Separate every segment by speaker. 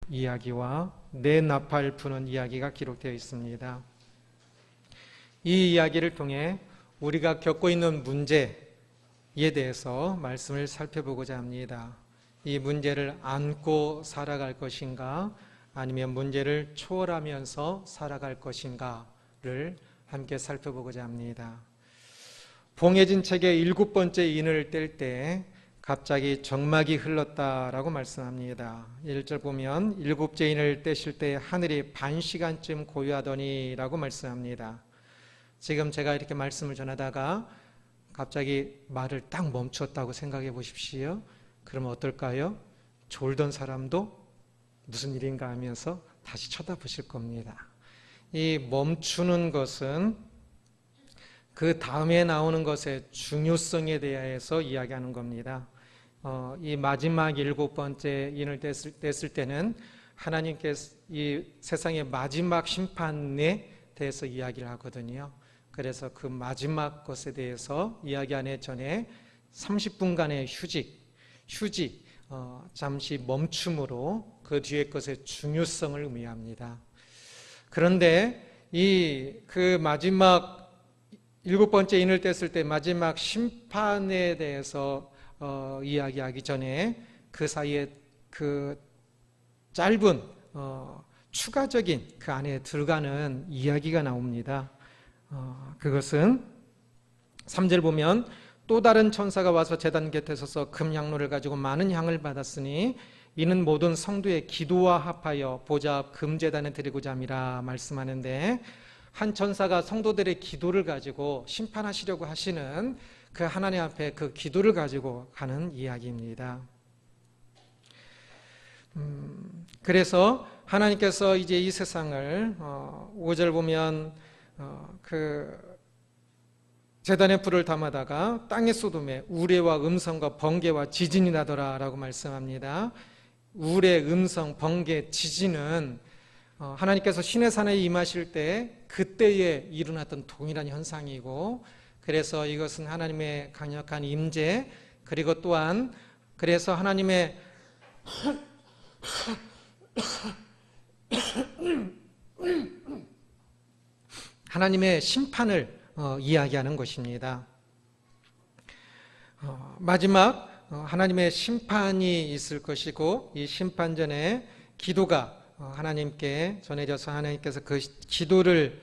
Speaker 1: 이야기와 내 나팔 부는 이야기가 기록되어 있습니다. 이 이야기를 통해 우리가 겪고 있는 문제에 대해서 말씀을 살펴보고자 합니다. 이 문제를 안고 살아갈 것인가, 아니면 문제를 초월하면서 살아갈 것인가를 함께 살펴보고자 합니다. 봉해진 책의 7번째 인을 뗄 때 갑자기 정막이 흘렀다라고 말씀합니다. 1절 보면 7째 인을 떼실 때 하늘이 반 시간쯤 고요하더니 라고 말씀합니다. 지금 제가 이렇게 말씀을 전하다가 갑자기 말을 딱 멈췄다고 생각해 보십시오. 그러면 어떨까요? 졸던 사람도 무슨 일인가 하면서 다시 쳐다보실 겁니다. 이 멈추는 것은 그 다음에 나오는 것의 중요성에 대해서 이야기하는 겁니다. 이 마지막 7번째 인을 뗐을 때는 하나님께서 이 세상의 마지막 심판에 대해서 이야기를 하거든요. 그래서 그 마지막 것에 대해서 이야기하기 전에 30분간의 휴지, 잠시 멈춤으로 그 뒤의 것의 중요성을 의미합니다. 그런데 그 마지막 7번째 인을 뗐을 때 마지막 심판에 대해서 이야기하기 전에 그 사이에 그 짧은 추가적인 그 안에 들어가는 이야기가 나옵니다. 그것은 3절 보면 또 다른 천사가 와서 제단 곁에 서서 금향로를 가지고 많은 향을 받았으니 이는 모든 성도의 기도와 합하여 보좌 앞 금제단에 드리고자 함이라 말씀하는데, 한 천사가 성도들의 기도를 가지고 심판하시려고 하시는 그 하나님 앞에 그 기도를 가지고 가는 이야기입니다. 그래서 하나님께서 이제 이 세상을 5절 보면 그 제단에 불을 담아다가 땅의 소돔에 우레와 음성과 번개와 지진이 나더라 라고 말씀합니다. 우레, 음성, 번개, 지진은 하나님께서 시내산에 임하실 때 그때에 일어났던 동일한 현상이고, 그래서 이것은 하나님의 강력한 임재, 그리고 또한 그래서 하나님의 심판을 이야기하는 것입니다. 마지막 하나님의 심판이 있을 것이고, 이 심판 전에 기도가 하나님께 전해져서 하나님께서 그 기도를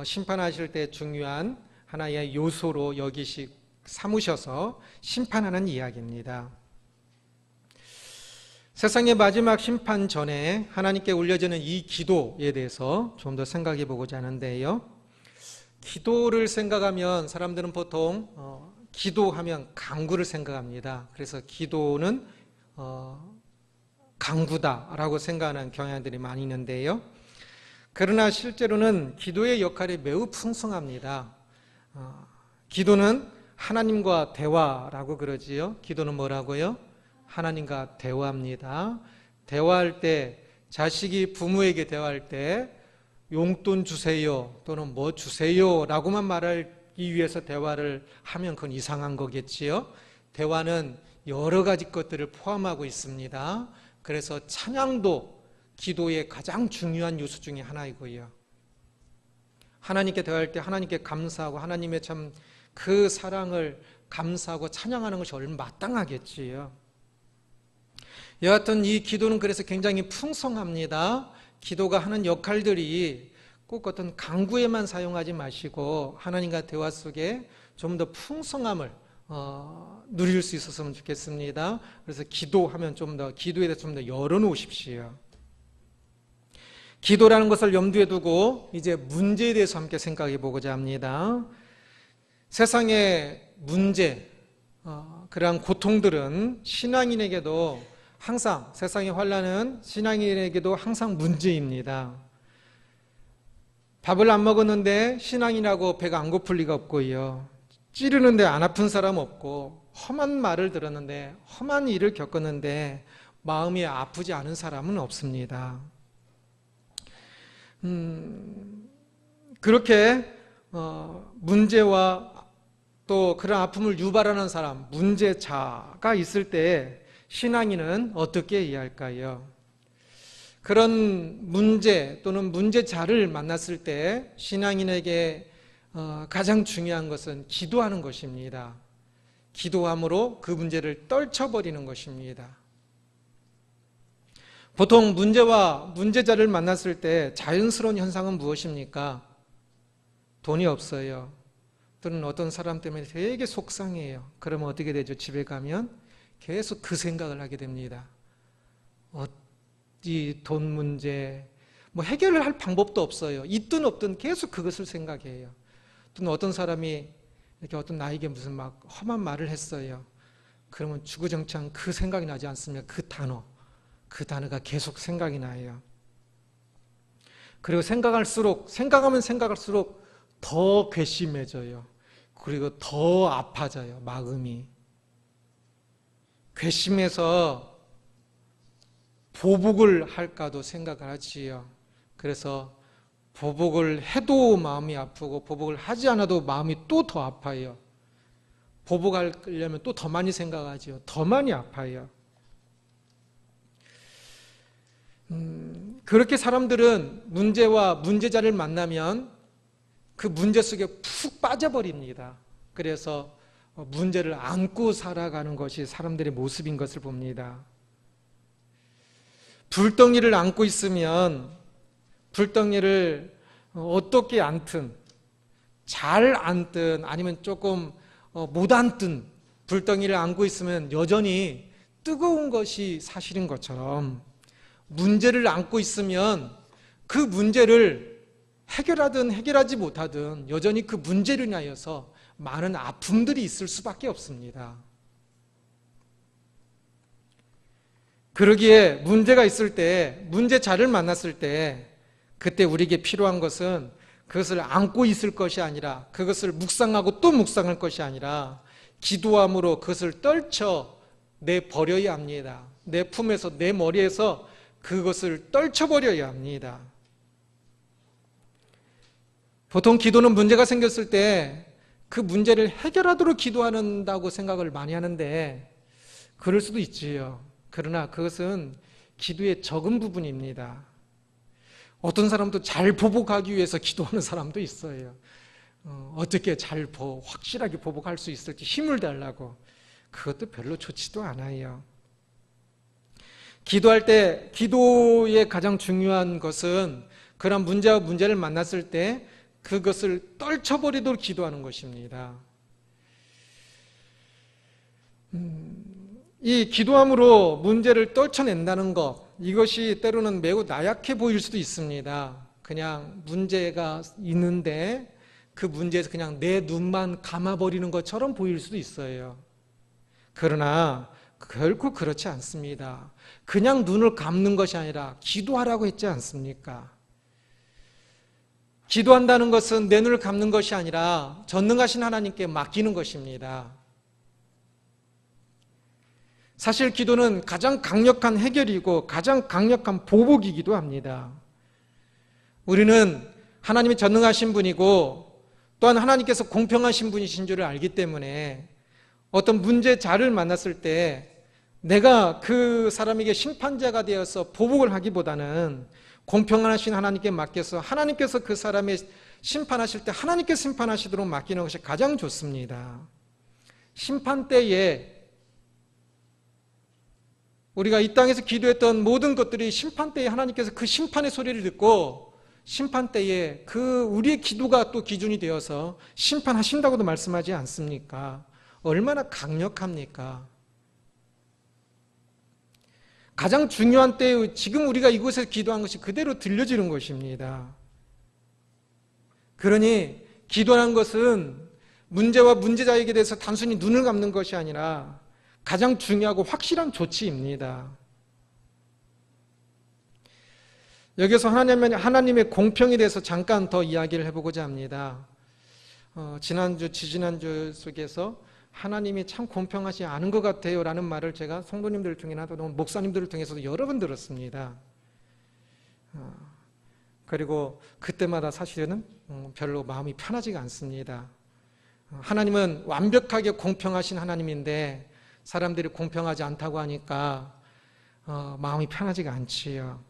Speaker 1: 심판하실 때 중요한 하나의 요소로 삼으셔서 심판하는 이야기입니다. 세상의 마지막 심판 전에 하나님께 올려지는 이 기도에 대해서 좀 더 생각해 보고자 하는데요. 기도를 생각하면 사람들은 보통 기도하면 간구를 생각합니다. 그래서 기도는 간구다라고 생각하는 경향들이 많이 있는데요. 그러나 실제로는 기도의 역할이 매우 풍성합니다. 기도는 하나님과 대화라고 그러지요. 기도는 뭐라고요? 하나님과 대화합니다. 대화할 때, 자식이 부모에게 대화할 때 용돈 주세요 또는 뭐 주세요 라고만 말하기 위해서 대화를 하면 그건 이상한 거겠지요. 대화는 여러 가지 것들을 포함하고 있습니다. 그래서 찬양도 기도의 가장 중요한 요소 중에 하나이고요. 하나님께 대화할 때 하나님께 감사하고 하나님의 참 그 사랑을 감사하고 찬양하는 것이 얼마나 마땅하겠지요. 여하튼 이 기도는 그래서 굉장히 풍성합니다. 기도가 하는 역할들이 꼭 어떤 간구에만 사용하지 마시고 하나님과 대화 속에 좀 더 풍성함을 누릴 수 있었으면 좋겠습니다. 그래서 기도하면 기도에 대해서 좀 더 열어놓으십시오. 기도라는 것을 염두에 두고 이제 문제에 대해서 함께 생각해 보고자 합니다. 세상의 문제, 그러한 고통들은 신앙인에게도 항상, 세상의 환난은 신앙인에게도 항상 문제입니다. 밥을 안 먹었는데 신앙인하고 배가 안 고플 리가 없고요. 찌르는데 안 아픈 사람 없고, 험한 말을 들었는데, 험한 일을 겪었는데 마음이 아프지 않은 사람은 없습니다. 그렇게 문제와 또 그런 아픔을 유발하는 사람, 문제자가 있을 때 신앙인은 어떻게 이해할까요? 그런 문제 또는 문제자를 만났을 때 신앙인에게 가장 중요한 것은 기도하는 것입니다. 기도함으로 그 문제를 떨쳐버리는 것입니다. 보통 문제와 문제자를 만났을 때 자연스러운 현상은 무엇입니까? 돈이 없어요. 또는 어떤 사람 때문에 되게 속상해요. 그러면 어떻게 되죠? 집에 가면 계속 그 생각을 하게 됩니다. 이 돈 문제, 뭐 해결을 할 방법도 없어요. 있든 없든 계속 그것을 생각해요. 또는 어떤 사람이 이렇게 어떤 나에게 무슨 막 험한 말을 했어요. 그러면 주구장창 그 생각이 나지 않습니까? 그 단어가 계속 생각이 나요. 그리고 생각하면 생각할수록 더 괘씸해져요. 그리고 더 아파져요, 마음이. 괘씸해서 보복을 할까도 생각을 하지요. 그래서 보복을 해도 마음이 아프고 보복을 하지 않아도 마음이 또 더 아파요. 보복하려면 또 더 많이 생각하지요. 더 많이 아파요. 그렇게 사람들은 문제와 문제자를 만나면 그 문제 속에 푹 빠져버립니다. 그래서 문제를 안고 살아가는 것이 사람들의 모습인 것을 봅니다. 불덩이를 안고 있으면 불덩이를 어떻게 안든, 잘 안든 아니면 조금 못 안든 불덩이를 안고 있으면 여전히 뜨거운 것이 사실인 것처럼 문제를 안고 있으면 그 문제를 해결하든 해결하지 못하든 여전히 그 문제를 인하여서 많은 아픔들이 있을 수밖에 없습니다. 그러기에 문제가 있을 때, 문제자를 만났을 때 그때 우리에게 필요한 것은 그것을 안고 있을 것이 아니라 그것을 묵상하고 또 묵상할 것이 아니라 기도함으로 그것을 떨쳐내버려야 합니다. 내 품에서, 내 머리에서 그것을 떨쳐버려야 합니다. 보통 기도는 문제가 생겼을 때 그 문제를 해결하도록 기도한다고 생각을 많이 하는데 그럴 수도 있지요. 그러나 그것은 기도의 적은 부분입니다. 어떤 사람도 잘 보복하기 위해서 기도하는 사람도 있어요. 어떻게 확실하게 보복할 수 있을지 힘을 달라고. 그것도 별로 좋지도 않아요. 기도할 때 기도의 가장 중요한 것은 그런 문제와 문제를 만났을 때 그것을 떨쳐버리도록 기도하는 것입니다. 이 기도함으로 문제를 떨쳐낸다는 것, 이것이 때로는 매우 나약해 보일 수도 있습니다. 그냥 문제가 있는데 그 문제에서 그냥 내 눈만 감아버리는 것처럼 보일 수도 있어요. 그러나 결코 그렇지 않습니다. 그냥 눈을 감는 것이 아니라 기도하라고 했지 않습니까? 기도한다는 것은 내 눈을 감는 것이 아니라 전능하신 하나님께 맡기는 것입니다. 사실 기도는 가장 강력한 해결이고 가장 강력한 보복이기도 합니다. 우리는 하나님이 전능하신 분이고 또한 하나님께서 공평하신 분이신 줄을 알기 때문에 어떤 문제자를 만났을 때 내가 그 사람에게 심판자가 되어서 보복을 하기보다는 공평하신 하나님께 맡겨서 하나님께서 그 사람의 심판하실 때 하나님께 심판하시도록 맡기는 것이 가장 좋습니다. 심판 때에 우리가 이 땅에서 기도했던 모든 것들이 심판 때에 하나님께서 그 심판의 소리를 듣고 심판 때에 그 우리의 기도가 또 기준이 되어서 심판하신다고도 말씀하지 않습니까? 얼마나 강력합니까? 가장 중요한 때에 지금 우리가 이곳에서 기도한 것이 그대로 들려지는 것입니다. 그러니 기도하는 것은 문제와 문제자에게 대해서 단순히 눈을 감는 것이 아니라 가장 중요하고 확실한 조치입니다. 여기서 하나님의 공평에 대해서 잠깐 더 이야기를 해보고자 합니다. 지지난주 속에서 하나님이 참 공평하지 않은 것 같아요 라는 말을 제가 성도님들 중이나 또는 목사님들을 통해서도 여러 번 들었습니다. 그리고 그때마다 사실은 별로 마음이 편하지가 않습니다. 하나님은 완벽하게 공평하신 하나님인데 사람들이 공평하지 않다고 하니까 마음이 편하지가 않지요.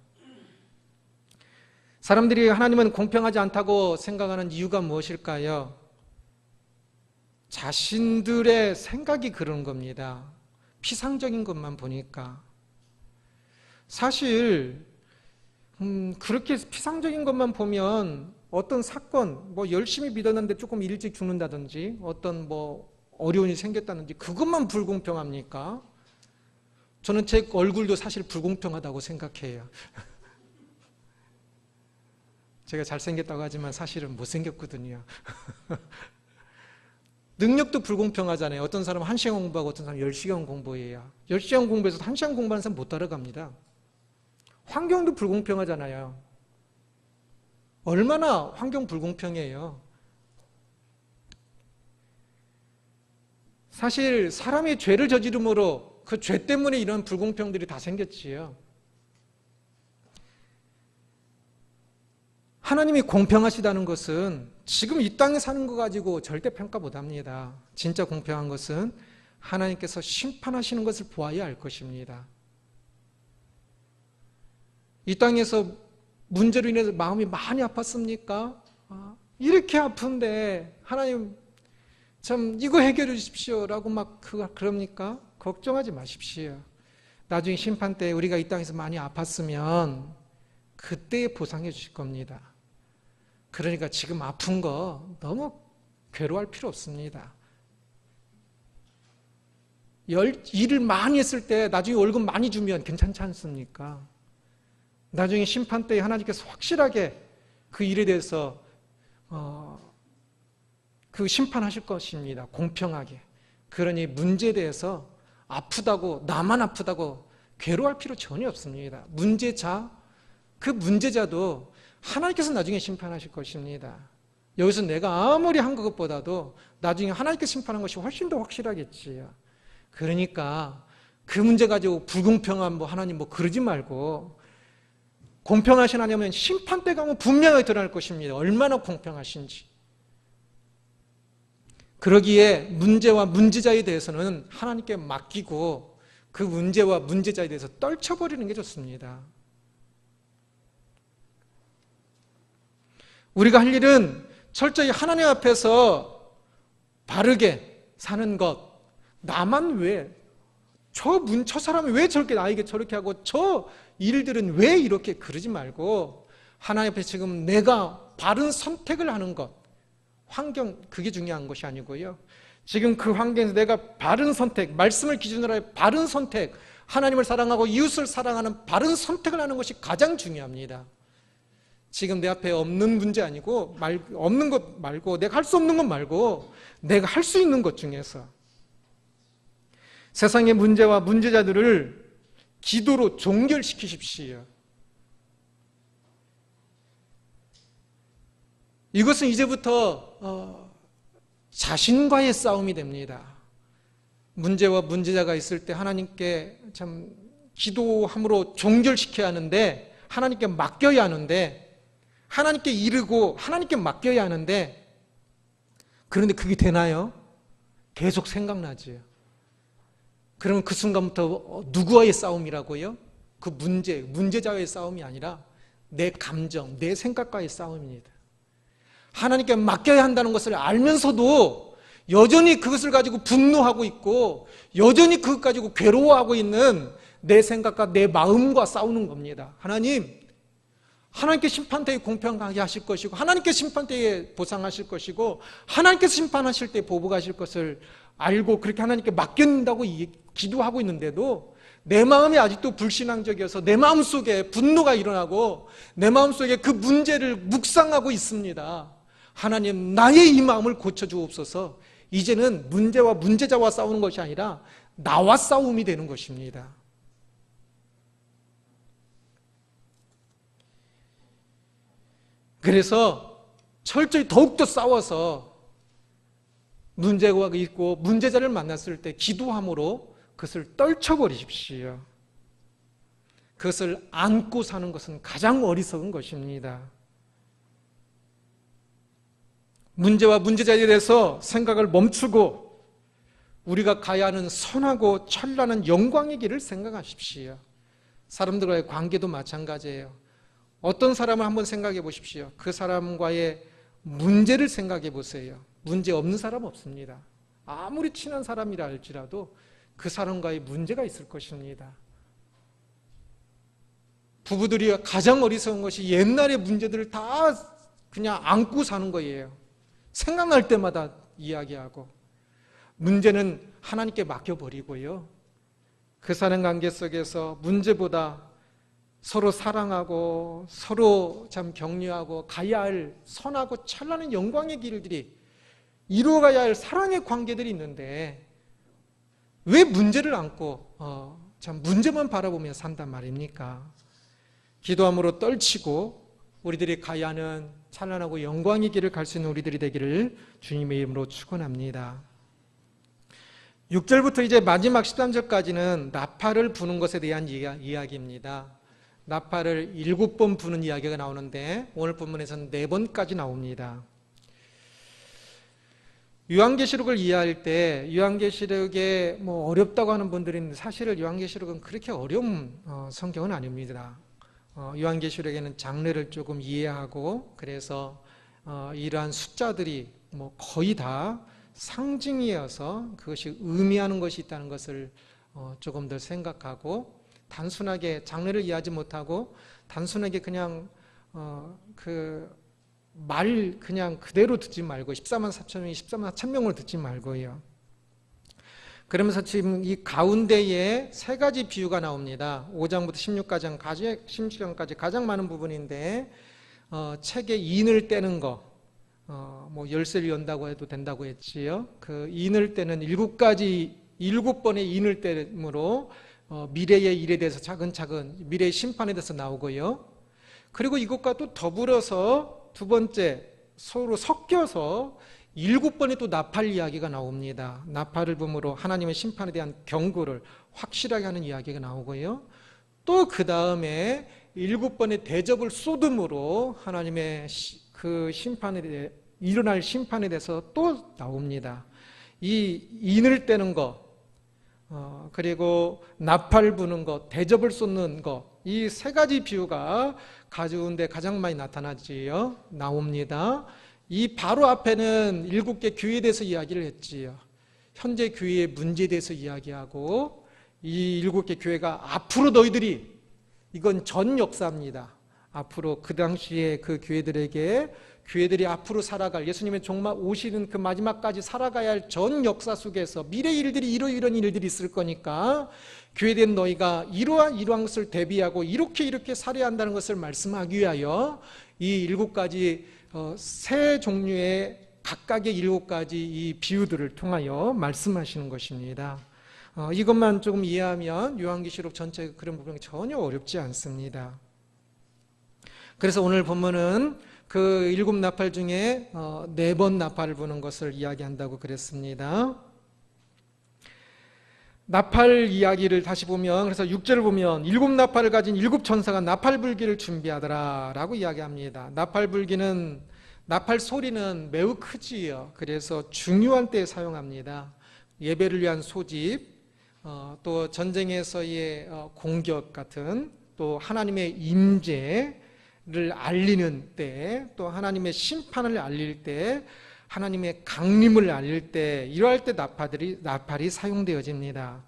Speaker 1: 사람들이 하나님은 공평하지 않다고 생각하는 이유가 무엇일까요? 자신들의 생각이 그런 겁니다. 피상적인 것만 보니까. 사실 그렇게 피상적인 것만 보면 어떤 사건, 열심히 믿었는데 조금 일찍 죽는다든지 어떤 어려움이 생겼다든지 그것만 불공평합니까? 저는 제 얼굴도 사실 불공평하다고 생각해요. 제가 잘생겼다고 하지만 사실은 못생겼거든요. 능력도 불공평하잖아요. 어떤 사람은 1시간 공부하고 어떤 사람은 10시간 공부해요. 10시간 공부해서 1시간 공부하는 사람 못 따라갑니다. 환경도 불공평하잖아요. 얼마나 환경 불공평해요. 사실 사람이 죄를 저지름으로 그 죄 때문에 이런 불공평들이 다 생겼지요. 하나님이 공평하시다는 것은 지금 이 땅에 사는 거 가지고 절대 평가 못합니다. 진짜 공평한 것은 하나님께서 심판하시는 것을 보아야 알 것입니다. 이 땅에서 문제로 인해서 마음이 많이 아팠습니까? 이렇게 아픈데 하나님 참 이거 해결해 주십시오라고 그럽니까? 걱정하지 마십시오. 나중에 심판 때 우리가 이 땅에서 많이 아팠으면 그때 보상해 주실 겁니다. 그러니까 지금 아픈 거 너무 괴로워할 필요 없습니다. 일을 많이 했을 때 나중에 월급 많이 주면 괜찮지 않습니까? 나중에 심판 때에 하나님께서 확실하게 그 일에 대해서 그 심판하실 것입니다. 공평하게. 그러니 문제에 대해서 아프다고 나만 아프다고 괴로워할 필요 전혀 없습니다. 그 문제자도 하나님께서 나중에 심판하실 것입니다. 여기서 내가 아무리 한 것보다도 나중에 하나님께서 심판한 것이 훨씬 더 확실하겠지요. 그러니까 그 문제 가지고 불공평한 하나님 그러지 말고 공평하신 하나님은 심판 때 가면 분명히 드러날 것입니다. 얼마나 공평하신지. 그러기에 문제와 문제자에 대해서는 하나님께 맡기고 그 문제와 문제자에 대해서 떨쳐버리는 게 좋습니다. 우리가 할 일은 철저히 하나님 앞에서 바르게 사는 것. 나만 왜? 저 사람이 왜 나에게 저렇게 하고 저 일들은 왜 이렇게 그러지 말고 하나님 앞에 지금 내가 바른 선택을 하는 것. 환경, 그게 중요한 것이 아니고요. 지금 그 환경에서 내가 바른 선택, 말씀을 기준으로 해 바른 선택, 하나님을 사랑하고 이웃을 사랑하는 바른 선택을 하는 것이 가장 중요합니다. 지금 내 앞에 없는 문제 아니고 없는 것 말고 내가 할 수 없는 것 말고 내가 할 수 있는 것 중에서 세상의 문제와 문제자들을 기도로 종결시키십시오. 이것은 이제부터 자신과의 싸움이 됩니다. 문제와 문제자가 있을 때 하나님께 참 기도함으로 종결시켜야 하는데 하나님께 맡겨야 하는데 하나님께 이르고 하나님께 맡겨야 하는데 그런데 그게 되나요? 계속 생각나지요. 그러면 그 순간부터 누구와의 싸움이라고요? 그 문제자와의 싸움이 아니라 내 감정, 내 생각과의 싸움입니다. 하나님께 맡겨야 한다는 것을 알면서도 여전히 그것을 가지고 분노하고 있고 여전히 그것 가지고 괴로워하고 있는 내 생각과 내 마음과 싸우는 겁니다. 하나님께 심판대에 공평하게 하실 것이고 하나님께 심판대에 보상하실 것이고 하나님께서 심판하실 때 보복하실 것을 알고 그렇게 하나님께 맡긴다고 기도하고 있는데도 내 마음이 아직도 불신앙적이어서 내 마음속에 분노가 일어나고 내 마음속에 그 문제를 묵상하고 있습니다. 하나님, 나의 이 마음을 고쳐주옵소서. 이제는 문제와 문제자와 싸우는 것이 아니라 나와 싸움이 되는 것입니다. 그래서 철저히 더욱더 싸워서 문제가 있고 문제자를 만났을 때 기도함으로 그것을 떨쳐버리십시오. 그것을 안고 사는 것은 가장 어리석은 것입니다. 문제와 문제자에 대해서 생각을 멈추고 우리가 가야 하는 선하고 찬란한 영광의 길을 생각하십시오. 사람들과의 관계도 마찬가지예요. 어떤 사람을 한번 생각해 보십시오. 그 사람과의 문제를 생각해 보세요. 문제 없는 사람 없습니다. 아무리 친한 사람이라 할지라도 그 사람과의 문제가 있을 것입니다. 부부들이 가장 어리석은 것이 옛날의 문제들을 다 그냥 안고 사는 거예요. 생각날 때마다 이야기하고, 문제는 하나님께 맡겨버리고요. 그 사는 관계 속에서 문제보다 서로 사랑하고 서로 참 격려하고 가야 할 선하고 찬란한 영광의 길들이, 이루어가야 할 사랑의 관계들이 있는데 왜 문제를 안고 참 문제만 바라보며 산단 말입니까? 기도함으로 떨치고 우리들이 가야 하는 찬란하고 영광의 길을 갈 수 있는 우리들이 되기를 주님의 이름으로 축원합니다. 6절부터 이제 마지막 13절까지는 나팔을 부는 것에 대한 이야기입니다. 나팔을 7번 부는 이야기가 나오는데 오늘 본문에서는 4번까지 나옵니다. 요한계시록을 이해할 때 요한계시록에 어렵다고 하는 분들이 있는데, 사실은 요한계시록은 그렇게 어려운 성경은 아닙니다. 요한계시록에는 장르를 조금 이해하고, 그래서 이러한 숫자들이 거의 다 상징이어서 그것이 의미하는 것이 있다는 것을 조금 더 생각하고, 단순하게 장르를 이해하지 못하고 단순하게 그냥 말 그냥 그대로 듣지 말고 14만 4천명이 14만 4천 명으로 듣지 말고요. 그러면서 지금 이 가운데에 3가지 비유가 나옵니다. 5장부터 16장까지 가장 많은 부분인데, 책에 인을 떼는 거, 열쇠를 연다고 해도 된다고 했지요. 그 인을 떼는 7번의 인을 떼므로 미래의 일에 대해서 차근차근 미래의 심판에 대해서 나오고요. 그리고 이것과 또 더불어서 두 번째, 서로 섞여서 7번의 또 나팔 이야기가 나옵니다. 나팔을 붐으로 하나님의 심판에 대한 경고를 확실하게 하는 이야기가 나오고요. 또 그 다음에 7번의 대접을 쏟음으로 하나님의 그 심판에 일어날 심판에 대해서 또 나옵니다. 이 인을 떼는 것, 그리고 나팔 부는 것, 대접을 쏟는 것, 이 3가지 비유가 가운데 가장 많이 나옵니다. 이 바로 앞에는 7개 교회에 대해서 이야기를 했지요. 현재 교회의 문제에 대해서 이야기하고, 이 7개 교회가 앞으로 너희들이, 이건 전 역사입니다. 앞으로 그 당시에 그 교회들이 앞으로 살아갈, 예수님의 종말 오시는 그 마지막까지 살아가야 할 전 역사 속에서 미래 일들이 이런 일들이 있을 거니까 교회된 너희가 이러한 것을 대비하고 이렇게 살아야 한다는 것을 말씀하기 위하여 이 7가지 세 종류의 각각의 7가지 이 비유들을 통하여 말씀하시는 것입니다. 이것만 조금 이해하면 요한계시록 전체 그런 부분이 전혀 어렵지 않습니다. 그래서 오늘 본문은 그 7 나팔 중에 4번 나팔을 부는 것을 이야기한다고 그랬습니다. 나팔 이야기를 다시 보면, 그래서 6절을 보면 7 나팔을 가진 7 천사가 나팔 불기를 준비하더라 라고 이야기합니다. 나팔 불기는, 나팔 소리는 매우 크지요. 그래서 중요한 때에 사용합니다. 예배를 위한 소집, 또 전쟁에서의 공격 같은, 또 하나님의 임재를 알리는 때, 또 하나님의 심판을 알릴 때, 하나님의 강림을 알릴 때, 이러할 때 나팔이 사용되어집니다.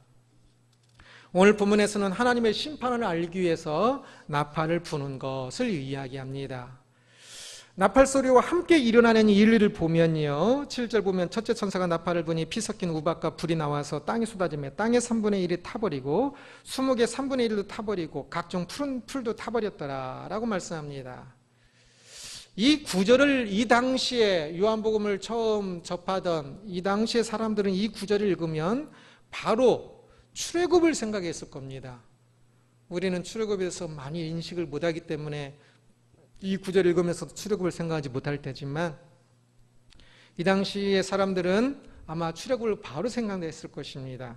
Speaker 1: 오늘 본문에서는 하나님의 심판을 알리기 위해서 나팔을 부는 것을 이야기합니다. 나팔 소리와 함께 일어나는 일을 보면요, 7절 보면 첫째 천사가 나팔을 부니 피 섞인 우박과 불이 나와서 땅에 쏟아지며 땅의 3분의 1이 타버리고 수목의 3분의 1도 타버리고 각종 푸른 풀도 타버렸더라 라고 말씀합니다. 이 구절을 이 당시에 요한복음을 처음 접하던 이 당시의 사람들은 이 구절을 읽으면 바로 출애굽을 생각했을 겁니다. 우리는 출애굽에 대해서 많이 인식을 못하기 때문에 이 구절을 읽으면서 출애굽을 생각하지 못할 테지만, 이 당시의 사람들은 아마 출애굽을 바로 생각했을 것입니다.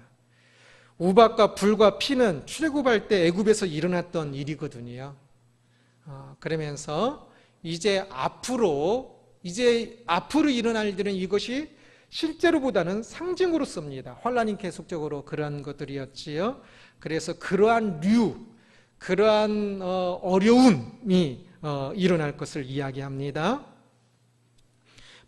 Speaker 1: 우박과 불과 피는 출애굽할 때 애굽에서 일어났던 일이거든요. 그러면서 이제 앞으로 일어날 일들은 이것이 실제로보다는 상징으로 씁니다. 환란이 계속적으로 그러한 것들이었지요. 그래서 그러한 어려움이 일어날 것을 이야기합니다.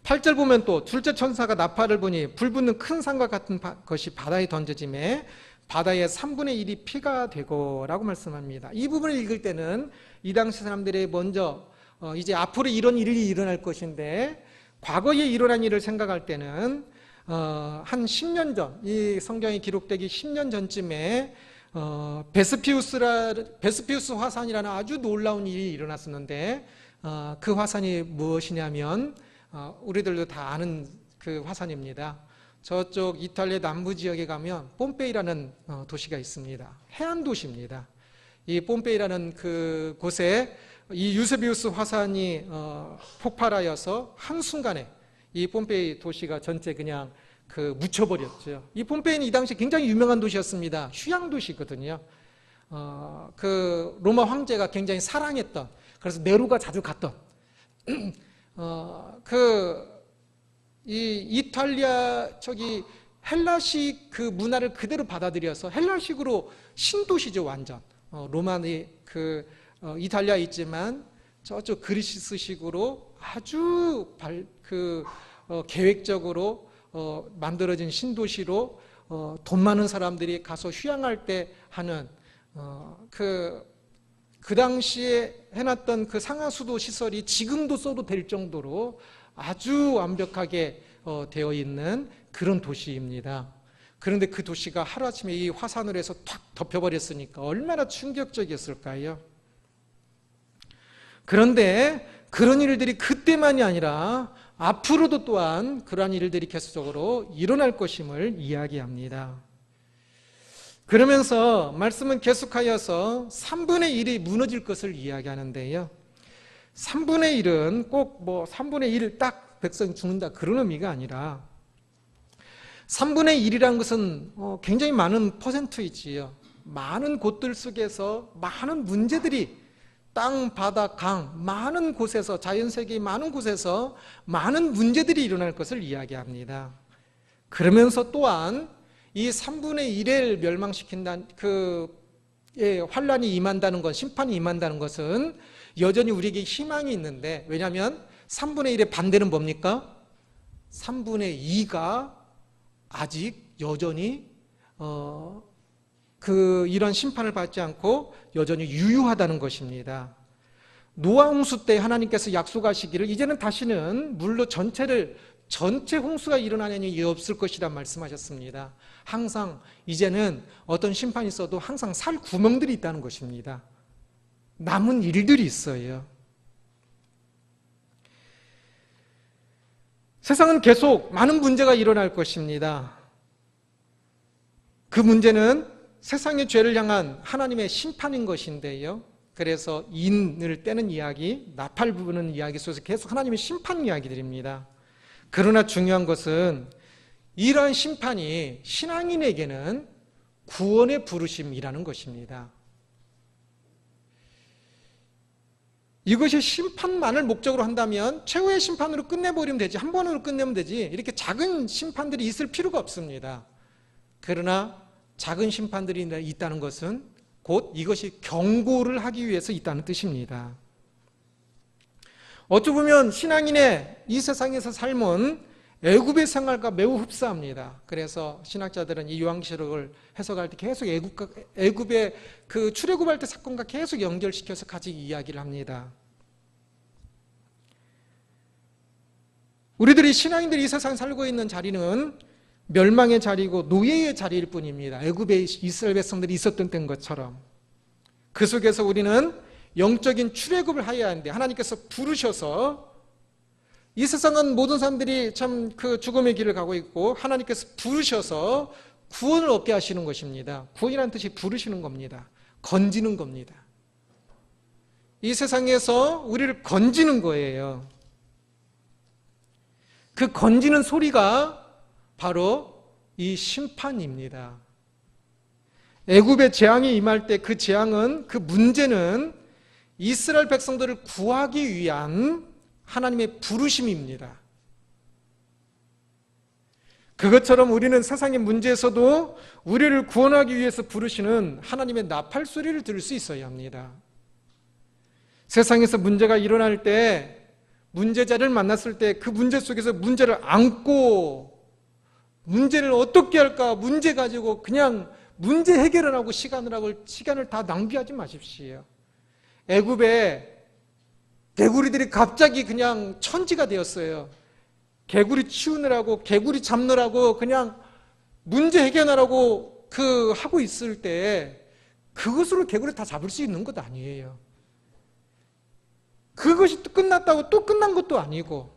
Speaker 1: 8절 보면 또 둘째 천사가 나팔을 부니 불붙는 큰 산과 같은 것이 바다에 던져지매 바다의 3분의 1이 피가 되고 라고 말씀합니다. 이 부분을 읽을 때는 이 당시 사람들이 먼저 이제 앞으로 이런 일이 일어날 것인데 과거에 일어난 일을 생각할 때는 한 10년 전, 이 성경이 기록되기 10년 전쯤에 베스피우스 화산이라는 아주 놀라운 일이 일어났었는데 그 화산이 무엇이냐면 우리들도 다 아는 그 화산입니다. 저쪽 이탈리아 남부 지역에 가면 폼페이라는 도시가 있습니다. 해안 도시입니다. 이 폼페이라는 그 곳에 이 유세비우스 화산이 폭발하여서 한순간에 이 폼페이 도시가 전체 그냥 묻혀버렸죠. 이 폼페이는 이 당시 굉장히 유명한 도시였습니다. 휴양 도시거든요. 그 로마 황제가 굉장히 사랑했던, 그래서 네로가 자주 갔던 이 이탈리아 헬라식 그 문화를 그대로 받아들여서 헬라식으로 신도시죠, 완전. 로마의 이탈리아에 있지만 저쪽 그리스식으로 아주 계획적으로 만들어진 신도시로 돈 많은 사람들이 가서 휴양할 때 하는 그 당시에 해놨던 그 상하수도 시설이 지금도 써도 될 정도로 아주 완벽하게 되어 있는 그런 도시입니다. 그런데 그 도시가 하루아침에 이 화산으로 해서 탁 덮여버렸으니까 얼마나 충격적이었을까요? 그런데 그런 일들이 그때만이 아니라 앞으로도 또한 그러한 일들이 계속적으로 일어날 것임을 이야기합니다. 그러면서 말씀은 계속하여서 3분의 1이 무너질 것을 이야기하는데요. 3분의 1은 꼭 3분의 1 딱 백성이 죽는다 그런 의미가 아니라 3분의 1이라는 것은 굉장히 많은 퍼센트이지요. 많은 곳들 속에서 많은 문제들이 땅, 바다, 강, 많은 곳에서, 자연세계의 많은 곳에서 많은 문제들이 일어날 것을 이야기합니다. 그러면서 또한 이 3분의 1을 멸망시킨다는 환란이 임한다는 것, 심판이 임한다는 것은 여전히 우리에게 희망이 있는데, 왜냐하면 3분의 1의 반대는 뭡니까? 3분의 2가 아직 여전히 이런 심판을 받지 않고 여전히 유효하다는 것입니다. 노아 홍수 때 하나님께서 약속하시기를 이제는 다시는 물로 전체 홍수가 일어나는 일이 없을 것이라 말씀하셨습니다. 항상 이제는 어떤 심판이 있어도 항상 살 구멍들이 있다는 것입니다. 남은 일들이 있어요. 세상은 계속 많은 문제가 일어날 것입니다. 그 문제는 세상의 죄를 향한 하나님의 심판인 것인데요. 그래서 인을 떼는 이야기, 나팔 부는 이야기 속에서 계속 하나님의 심판 이야기들입니다. 그러나 중요한 것은 이러한 심판이 신앙인에게는 구원의 부르심이라는 것입니다. 이것이 심판만을 목적으로 한다면 최후의 심판으로 끝내버리면 되지, 한 번으로 끝내면 되지, 이렇게 작은 심판들이 있을 필요가 없습니다. 그러나 작은 심판들이 있다는 것은 곧 이것이 경고를 하기 위해서 있다는 뜻입니다. 어찌 보면 신앙인의 이 세상에서 삶은 애굽의 생활과 매우 흡사합니다. 그래서 신학자들은 이 요한계시록을 해석할 때 계속 애굽의 그 출애굽할 때 사건과 계속 연결시켜서 같이 이야기를 합니다. 우리들이 신앙인들이 이 세상에 살고 있는 자리는 멸망의 자리고 노예의 자리일 뿐입니다. 애굽의 이스라엘 백성들이 있었던 때인 것처럼. 그 속에서 우리는 영적인 출애굽을 하여야 하는데 하나님께서 부르셔서 이 세상은 모든 사람들이 참 죽음의 길을 가고 있고 하나님께서 부르셔서 구원을 얻게 하시는 것입니다. 구원이라는 뜻이 부르시는 겁니다. 건지는 겁니다. 이 세상에서 우리를 건지는 거예요. 그 건지는 소리가 바로 이 심판입니다. 애굽의 재앙이 임할 때 그 재앙은, 그 문제는 이스라엘 백성들을 구하기 위한 하나님의 부르심입니다. 그것처럼 우리는 세상의 문제에서도 우리를 구원하기 위해서 부르시는 하나님의 나팔 소리를 들을 수 있어야 합니다. 세상에서 문제가 일어날 때, 문제자를 만났을 때 그 문제 속에서 문제를 안고 문제를 어떻게 할까, 문제 가지고 그냥 문제 해결을 하고 시간을 다 낭비하지 마십시오. 애굽에 개구리들이 갑자기 그냥 천지가 되었어요. 개구리 치우느라고, 개구리 잡느라고, 그냥 문제 해결하라고 하고 있을 때 그것으로 개구리 다 잡을 수 있는 것 아니에요. 그것이 끝났다고 또 끝난 것도 아니고,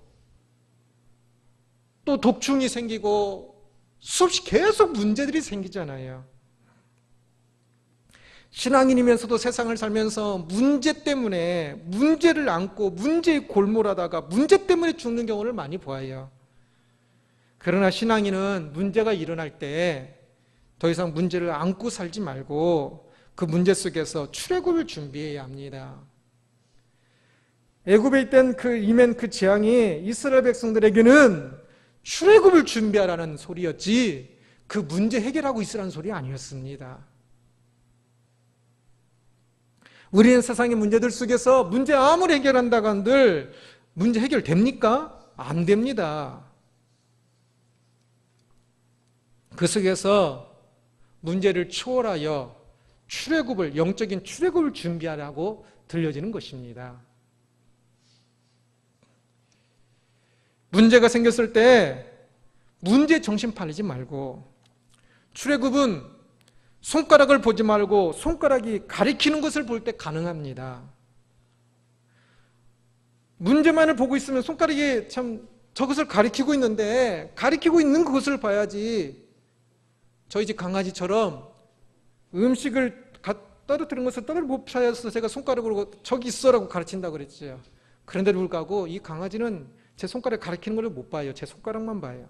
Speaker 1: 또 독충이 생기고 수없이 계속 문제들이 생기잖아요. 신앙인이면서도 세상을 살면서 문제 때문에 문제를 안고 문제에 골몰하다가 문제 때문에 죽는 경우를 많이 보아요. 그러나 신앙인은 문제가 일어날 때 더 이상 문제를 안고 살지 말고 그 문제 속에서 출애굽을 준비해야 합니다. 애굽에 있던 임한 그 재앙이 이스라엘 백성들에게는 출애굽을 준비하라는 소리였지 그 문제 해결하고 있으라는 소리 아니었습니다. 우리는 세상의 문제들 속에서 문제 아무리 해결한다고 한들 문제 해결됩니까? 안 됩니다. 그 속에서 문제를 초월하여 영적인 출애굽을 준비하라고 들려지는 것입니다. 문제가 생겼을 때 문제 정신 팔리지 말고, 출애굽은 손가락을 보지 말고 손가락이 가리키는 것을 볼 때 가능합니다. 문제만을 보고 있으면 손가락이 참 저것을 가리키고 있는데 가리키고 있는 그것을 봐야지. 저희 집 강아지처럼 음식을 떨어뜨린 것을 못 찾아서 제가 손가락으로 저기 있어라고 가르친다고 그랬죠. 그런데도 불구하고 이 강아지는 제 손가락 가리키는 걸 못 봐요. 제 손가락만 봐요.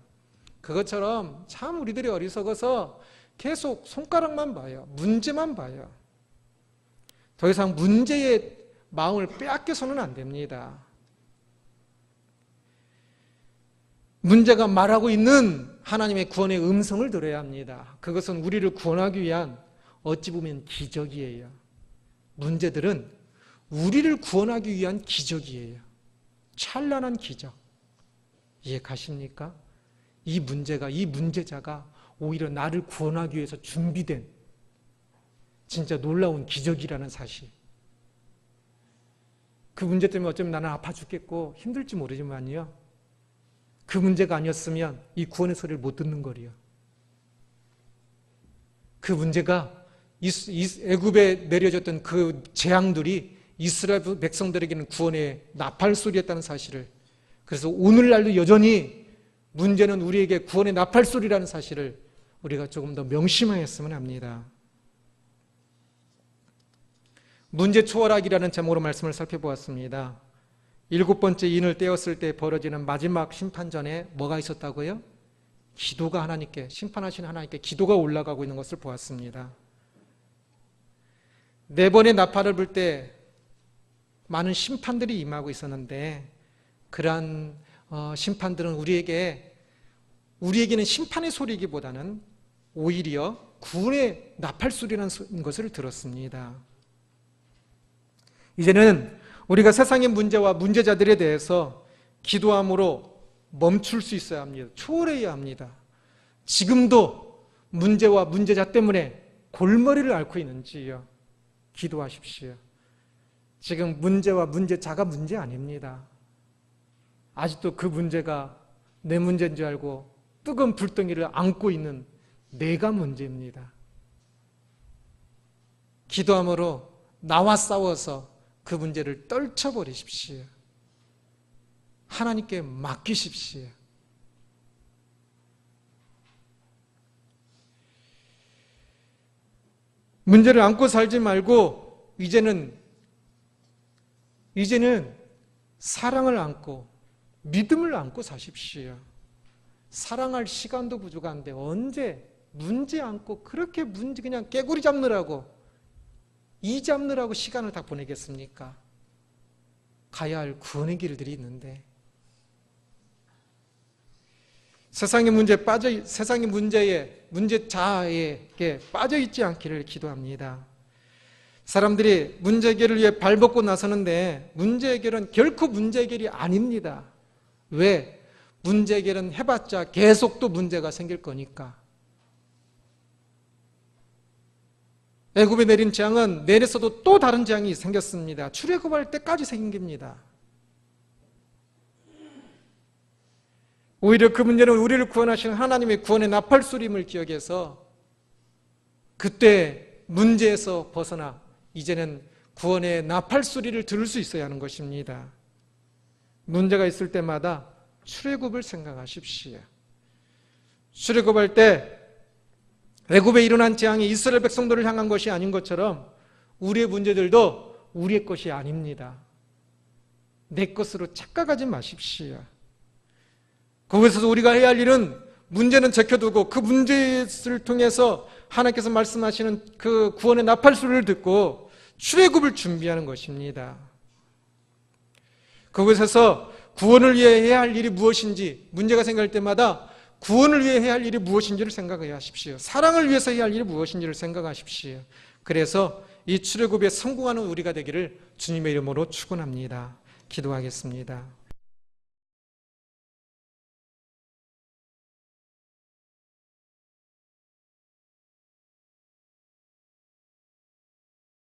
Speaker 1: 그것처럼 참 우리들이 어리석어서 계속 손가락만 봐요. 문제만 봐요. 더 이상 문제의 마음을 빼앗겨서는 안 됩니다. 문제가 말하고 있는 하나님의 구원의 음성을 들어야 합니다. 그것은 우리를 구원하기 위한 어찌 보면 기적이에요. 문제들은 우리를 구원하기 위한 기적이에요. 찬란한 기적. 이해 가십니까? 이 문제자가 오히려 나를 구원하기 위해서 준비된 진짜 놀라운 기적이라는 사실. 그 문제 때문에 어쩌면 나는 아파 죽겠고 힘들지 모르지만요, 그 문제가 아니었으면 이 구원의 소리를 못 듣는 거리요. 그 문제가 애굽에 내려졌던 그 재앙들이 이스라엘 백성들에게는 구원의 나팔 소리였다는 사실을, 그래서 오늘날도 여전히 문제는 우리에게 구원의 나팔 소리라는 사실을 우리가 조금 더 명심하였으면 합니다. 문제 초월하기라는 제목으로 말씀을 살펴보았습니다. 7번째 인을 떼었을 때 벌어지는 마지막 심판 전에 뭐가 있었다고요? 기도가 하나님께, 심판하신 하나님께 기도가 올라가고 있는 것을 보았습니다. 4번의 나팔을 불 때 많은 심판들이 임하고 있었는데, 그러한 심판들은 우리에게는 심판의 소리이기보다는 오히려 구원의 나팔 소리라는 것을 들었습니다. 이제는 우리가 세상의 문제와 문제자들에 대해서 기도함으로 멈출 수 있어야 합니다. 초월해야 합니다. 지금도 문제와 문제자 때문에 골머리를 앓고 있는지요? 기도하십시오. 지금 문제와 문제자가 문제 아닙니다. 아직도 그 문제가 내 문제인 줄 알고 뜨거운 불덩이를 안고 있는 내가 문제입니다. 기도함으로 나와 싸워서 그 문제를 떨쳐버리십시오. 하나님께 맡기십시오. 문제를 안고 살지 말고 이제는 사랑을 안고 믿음을 안고 사십시오. 사랑할 시간도 부족한데 언제 문제 안고 그렇게 그냥 깨구리 잡느라고 이 잡느라고 시간을 다 보내겠습니까? 가야 할 구원의 길들이 있는데 세상의 문제자에게 빠져 있지 않기를 기도합니다. 사람들이 문제 해결을 위해 발벗고 나서는데 문제 해결은 결코 문제 해결이 아닙니다. 왜? 문제 해결은 해봤자 계속 또 문제가 생길 거니까. 애굽에 내린 재앙은 내렸어도 또 다른 재앙이 생겼습니다. 출애굽할 때까지 생깁니다. 오히려 그 문제는 우리를 구원하시는 하나님의 구원의 나팔소리임을 기억해서 그때 문제에서 벗어나 이제는 구원의 나팔소리를 들을 수 있어야 하는 것입니다. 문제가 있을 때마다 출애굽을 생각하십시오. 출애굽할 때 애굽에 일어난 재앙이 이스라엘 백성들을 향한 것이 아닌 것처럼 우리의 문제들도 우리의 것이 아닙니다. 내 것으로 착각하지 마십시오. 거기서 우리가 해야 할 일은 문제는 제껴두고 그 문제를 통해서 하나님께서 말씀하시는 그 구원의 나팔소리를 듣고 출애굽을 준비하는 것입니다. 그곳에서 구원을 위해 해야 할 일이 무엇인지, 문제가 생길 때마다 구원을 위해 해야 할 일이 무엇인지를 생각해야 하십시오. 사랑을 위해서 해야 할 일이 무엇인지를 생각하십시오. 그래서 이 출애굽에 성공하는 우리가 되기를 주님의 이름으로 축원합니다. 기도하겠습니다.